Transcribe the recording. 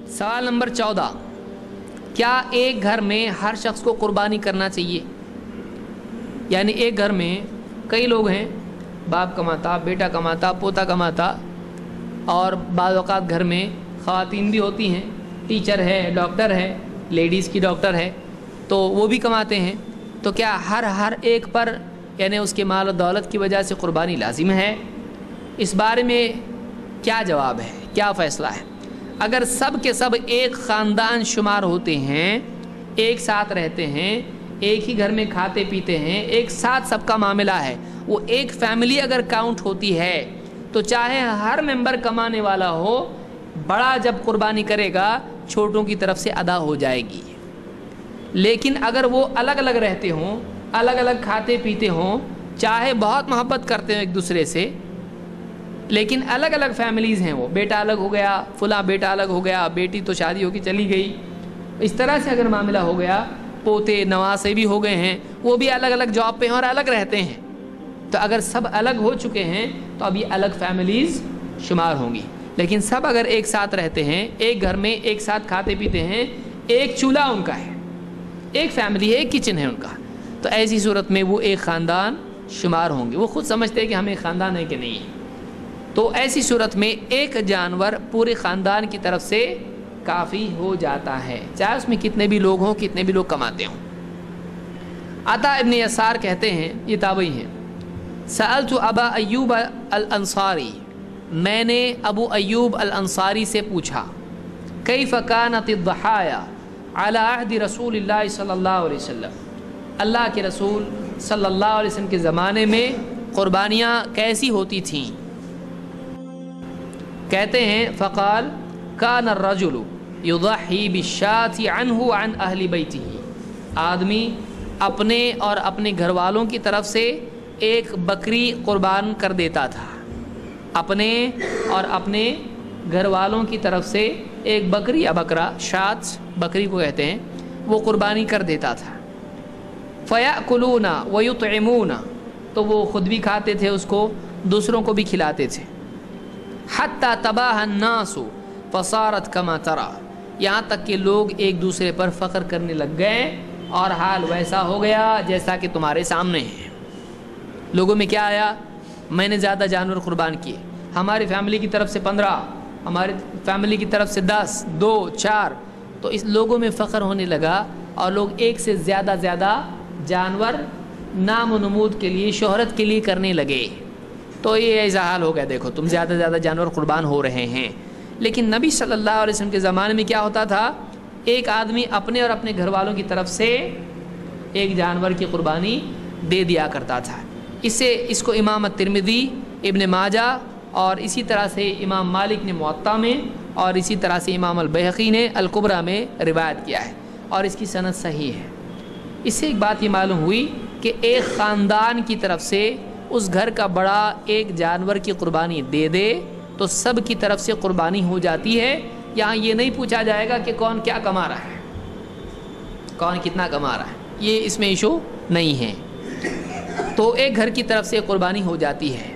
सवाल नंबर 14, क्या एक घर में हर शख्स को कुर्बानी करना चाहिए? यानी एक घर में कई लोग हैं, बाप कमाता, बेटा कमाता, पोता कमाता, और बाज़ औक़ात घर में ख़वातीन भी होती हैं, टीचर है, डॉक्टर है, लेडीज़ की डॉक्टर है, तो वो भी कमाते हैं। तो क्या हर एक पर यानी उसके माल और दौलत की वजह से कुर्बानी लाजिम है? इस बारे में क्या जवाब है, क्या फ़ैसला है? अगर सब के सब एक ख़ानदान शुमार होते हैं, एक साथ रहते हैं, एक ही घर में खाते पीते हैं, एक साथ सबका मामला है, वो एक फैमिली अगर काउंट होती है, तो चाहे हर मेंबर कमाने वाला हो, बड़ा जब कुर्बानी करेगा छोटों की तरफ से अदा हो जाएगी। लेकिन अगर वो अलग अलग रहते हों, अलग अलग खाते पीते हों, चाहे बहुत मोहब्बत करते हो एक दूसरे से, लेकिन अलग अलग फैमिलीज़ हैं, वो बेटा अलग हो गया, फुला बेटा अलग हो गया, बेटी तो शादी होकर चली गई, इस तरह से अगर मामला हो गया, पोते नवासे भी हो गए हैं, वो भी अलग अलग जॉब पे हैं और अलग रहते हैं, तो अगर सब अलग हो चुके हैं तो अब ये अलग फैमिलीज़ शुमार होंगी। लेकिन सब अगर एक साथ रहते हैं, एक घर में एक साथ खाते पीते हैं, एक चूल्हा उनका है, एक फैमिली है, एक किचन है उनका, तो ऐसी सूरत में वो एक ख़ानदान शुमार होंगे। वो खुद समझते हैं कि हम एक ख़ानदान है कि नहीं है। तो ऐसी सूरत में एक जानवर पूरे ख़ानदान की तरफ से काफ़ी हो जाता है, चाहे उसमें कितने भी लोग हों, कितने भी लोग कमाते हों। अता इब्न यसार कहते हैं, ये ताबई हैं, सअलतु अबा अय्यूब अल अंसारी, मैंने अबू अय्यूब अल अंसारी से पूछा, कैफ़ कानत अद-दहाया अला अहदी रसूलिल्लाह सल्लल्लाहु अलैहि वसल्लम, अल्लाह के रसूल सल्लल्लाहु अलैहि वसल्लम के ज़माने में क़ुरबानियाँ कैसी होती थीं? कहते हैं, फ़क़ाल कान अर्रजुलु युज़ही बिश्शाति अन्हु अन अहली बैतिही, आदमी अपने और अपने घर वालों की तरफ से एक बकरी कुर्बान कर देता था, अपने और अपने घर वालों की तरफ से एक बकरी या बकरा, शात बकरी को कहते हैं, वो कुर्बानी कर देता था। फ़याकुलूना व युतइमूना, तो वो ख़ुद भी खाते थे उसको, दूसरों को भी खिलाते थे। हत्ता तबाह अन्नासु फसारत कमा तरा, यहाँ तक कि लोग एक दूसरे पर फ़ख्र करने लग गए और हाल वैसा हो गया जैसा कि तुम्हारे सामने है। लोगों में क्या आया, मैंने ज़्यादा जानवर कुर्बान किए, हमारी फैमिली की तरफ से 15, हमारी फैमिली की तरफ से 10, 2, 4, तो इस लोगों में फ़ख्र होने लगा और लोग एक से ज़्यादा जानवर नाम व नमूद के लिए, शोहरत के लिए करने लगे। तो ये ऐसा हाल हो गया, देखो तुम ज़्यादा जानवर कुर्बान हो रहे हैं। लेकिन नबी सल्लल्लाहु अलैहि वसल्लम के ज़माने में क्या होता था, एक आदमी अपने और अपने घर वालों की तरफ से एक जानवर की कुर्बानी दे दिया करता था। इसको इमाम तिरमिज़ी, इब्न माजा और इसी तरह से इमाम मालिक ने मुअत्ता में, और इसी तरह से इमाम अल-बैहक़ी ने अल-कुबरा में रिवायत किया है, और इसकी सनद सही है। इससे एक बात ये मालूम हुई कि एक ख़ानदान की तरफ से उस घर का बड़ा एक जानवर की कुर्बानी दे दे तो सब की तरफ से कुर्बानी हो जाती है। यहाँ ये नहीं पूछा जाएगा कि कौन क्या कमा रहा है, कौन कितना कमा रहा है, ये इसमें इशू नहीं है। तो एक घर की तरफ से कुर्बानी हो जाती है।